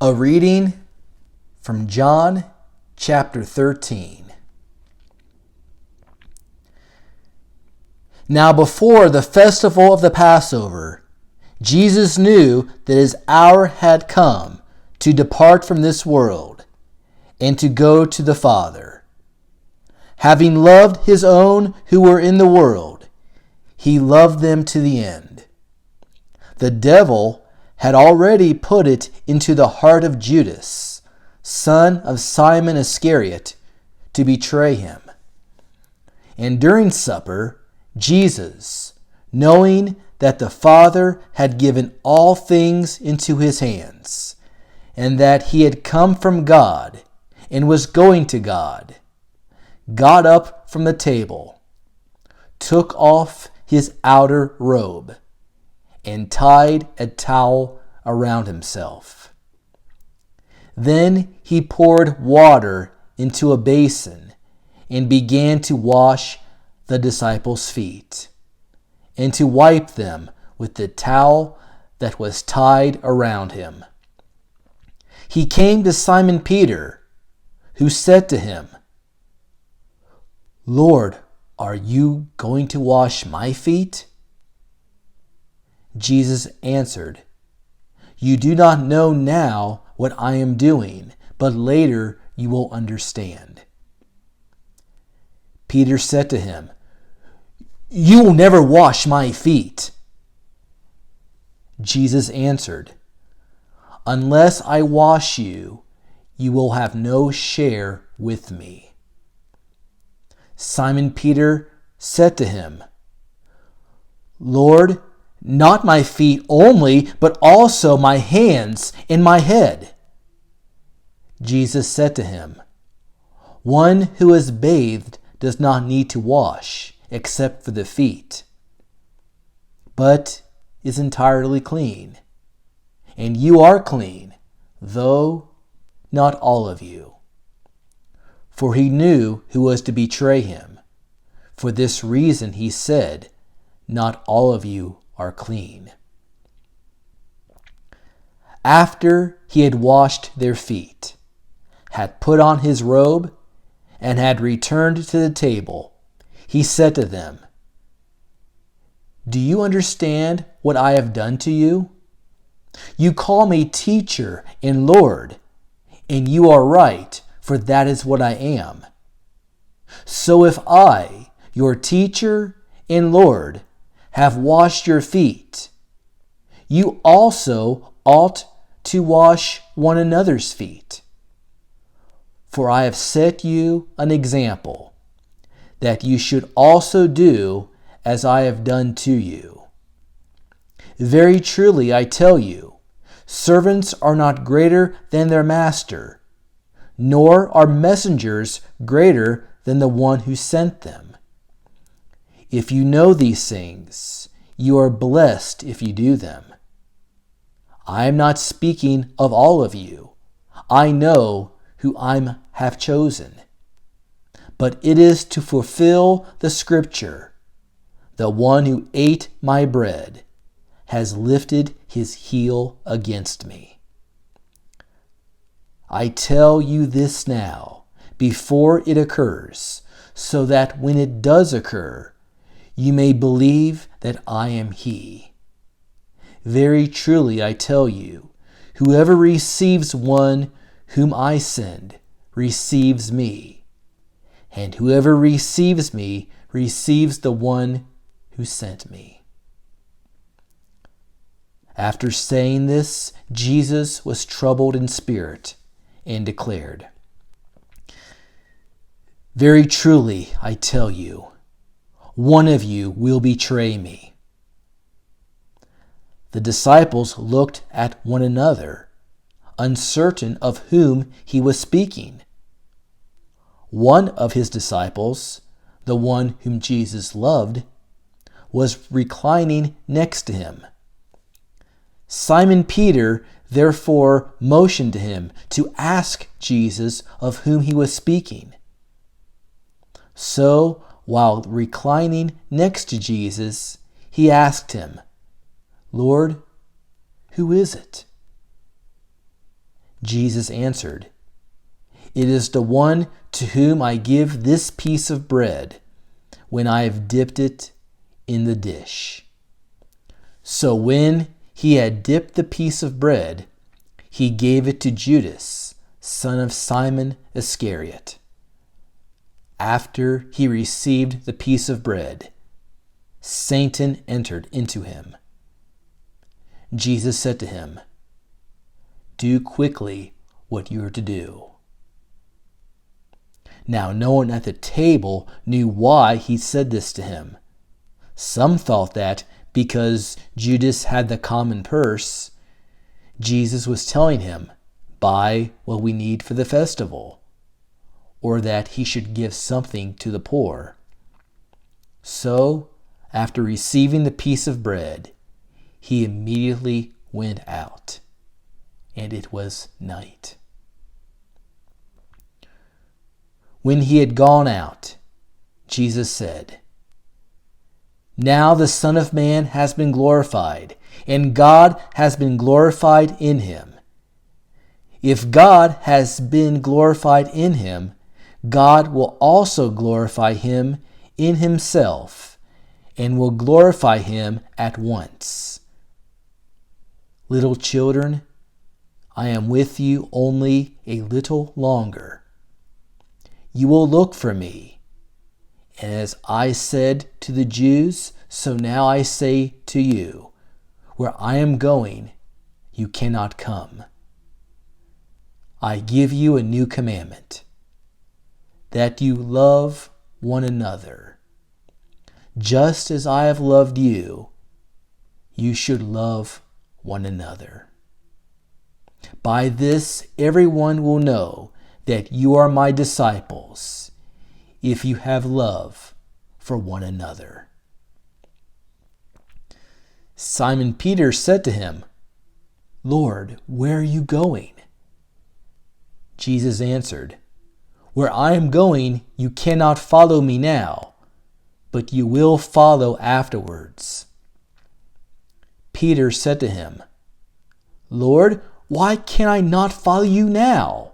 A reading from John chapter 13. Now before the festival of the Passover, Jesus knew that his hour had come to depart from this world and to go to the Father. Having loved his own who were in the world, he loved them to the end. The devil had already put it into the heart of Judas, son of Simon Iscariot, to betray him. And during supper, Jesus, knowing that the Father had given all things into his hands, and that he had come from God and was going to God, got up from the table, took off his outer robe, and tied a towel around himself. Then he poured water into a basin and began to wash the disciples' feet, and to wipe them with the towel that was tied around him. He came to Simon Peter, who said to him, "Lord, are you going to wash my feet?" Jesus answered, "You do not know now what I am doing, but later you will understand." Peter said to him, "You will never wash my feet." Jesus answered, "Unless I wash you, you will have no share with me." Simon Peter said to him, "Lord, not my feet only, but also my hands and my head." Jesus said to him, "One who is bathed does not need to wash, except for the feet, but is entirely clean. And you are clean, though not all of you." For he knew who was to betray him. For this reason he said, "Not all of you are clean." After he had washed their feet, had put on his robe, and had returned to the table, he said to them, "Do you understand what I have done to you? You call me teacher and Lord, and you are right, for that is what I am. So if I, your teacher and Lord, have washed your feet, you also ought to wash one another's feet. For I have set you an example, that you should also do as I have done to you. Very truly I tell you, servants are not greater than their master, nor are messengers greater than the one who sent them. If you know these things, you are blessed if you do them. I am not speaking of all of you. I know who I have chosen. But it is to fulfill the scripture, the one who ate my bread has lifted his heel against me. I tell you this now, before it occurs, so that when it does occur, you may believe that I am he. Very truly I tell you, whoever receives one whom I send receives me, and whoever receives me receives the one who sent me." After saying this, Jesus was troubled in spirit and declared, "Very truly I tell you, one of you will betray me." The disciples looked at one another, uncertain of whom he was speaking. One of his disciples, the one whom Jesus loved, was reclining next to him. Simon Peter therefore motioned to him to ask Jesus of whom he was speaking. So, while reclining next to Jesus, he asked him, "Lord, who is it?" Jesus answered, "It is the one to whom I give this piece of bread when I have dipped it in the dish." So when he had dipped the piece of bread, he gave it to Judas, son of Simon Iscariot. After he received the piece of bread, Satan entered into him. Jesus said to him, "Do quickly what you are to do." Now no one at the table knew why he said this to him. Some thought that because Judas had the common purse, Jesus was telling him, "Buy what we need for the festival," or that he should give something to the poor. So, after receiving the piece of bread, he immediately went out, and it was night. When he had gone out, Jesus said, "Now the Son of Man has been glorified, and God has been glorified in him. If God has been glorified in him, God will also glorify him in himself, and will glorify him at once. Little children, I am with you only a little longer. You will look for me. And as I said to the Jews, so now I say to you, where I am going, you cannot come. I give you a new commandment, that you love one another. Just as I have loved you, you should love one another. By this everyone will know that you are my disciples, if you have love for one another." Simon Peter said to him, "Lord, where are you going?" Jesus answered, "Where I am going, you cannot follow me now, but you will follow afterwards." Peter said to him, "Lord, why can I not follow you now?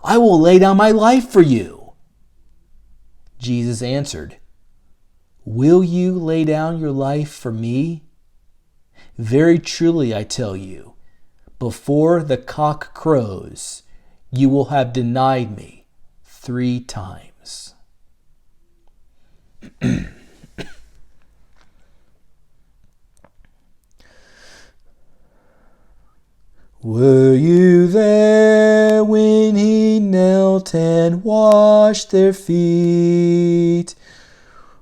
I will lay down my life for you." Jesus answered, "Will you lay down your life for me? Very truly I tell you, before the cock crows, you will have denied me 3 times. Were you there when he knelt and washed their feet?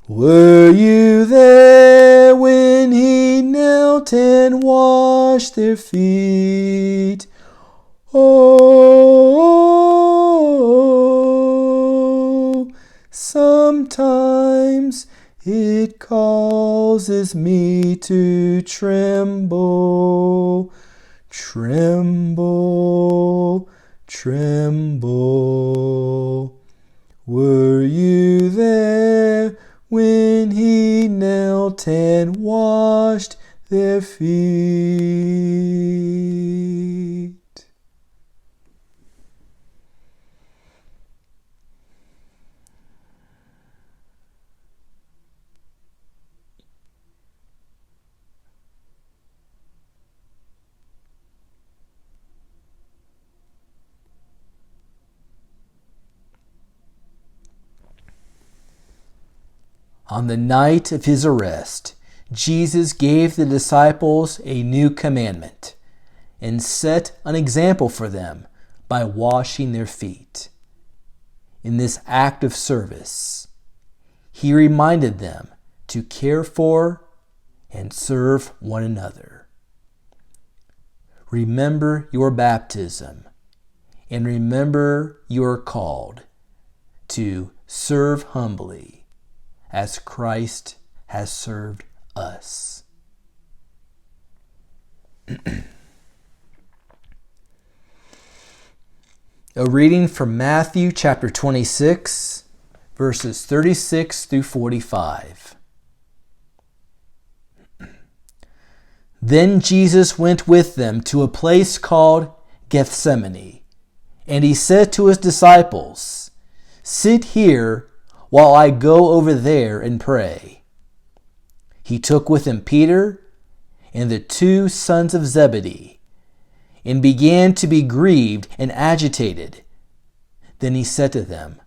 Were you there when he knelt and washed their feet? Oh, sometimes it causes me to tremble. Tremble, tremble. Were you there when he knelt and washed their feet? On the night of his arrest, Jesus gave the disciples a new commandment and set an example for them by washing their feet. In this act of service, he reminded them to care for and serve one another. Remember your baptism, and remember you are called to serve humbly as Christ has served us. A reading from Matthew chapter 26, verses 36 through 45. Then Jesus went with them to a place called Gethsemane, and he said to his disciples, "Sit here while I go over there and pray." He took with him Peter and the 2 sons of Zebedee, and began to be grieved and agitated. Then he said to them,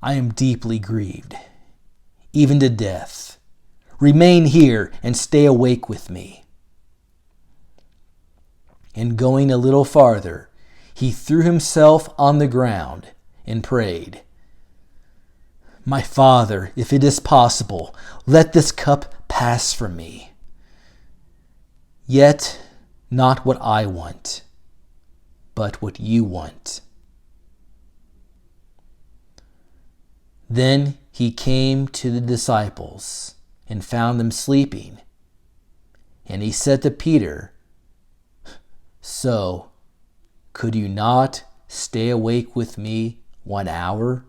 "I am deeply grieved, even to death. Remain here and stay awake with me." And going a little farther, he threw himself on the ground and prayed, "My Father, if it is possible, let this cup pass from me. Yet not what I want, but what you want." Then he came to the disciples and found them sleeping. And he said to Peter, "So, could you not stay awake with me 1 hour?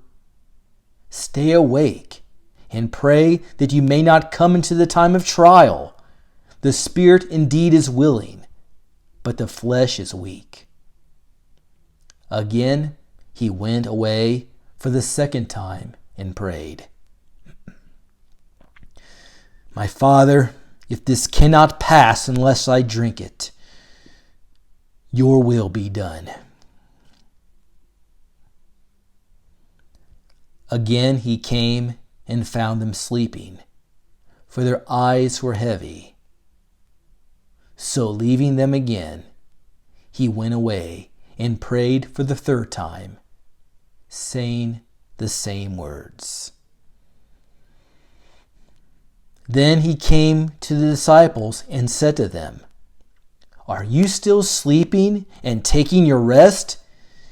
Stay awake and pray that you may not come into the time of trial. The spirit indeed is willing, but the flesh is weak." Again he went away for the 2nd time and prayed, "My Father, if this cannot pass unless I drink it, your will be done." Again he came and found them sleeping, for their eyes were heavy. So leaving them again, he went away and prayed for the 3rd time, saying the same words. Then he came to the disciples and said to them, "Are you still sleeping and taking your rest?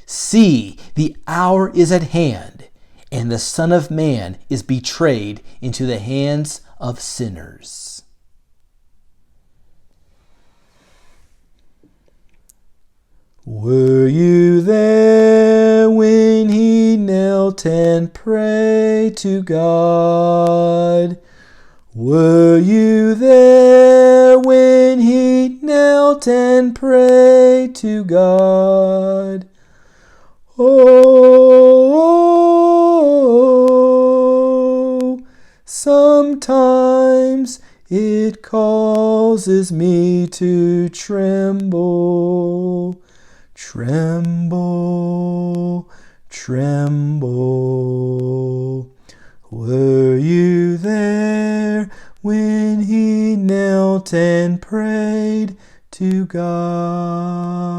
See, the hour is at hand, and the Son of Man is betrayed into the hands of sinners." Were you there when he knelt and prayed to God? Were you there when he knelt and prayed to God? Oh, sometimes it causes me to tremble. Tremble, tremble. Were you there when he knelt and prayed to God?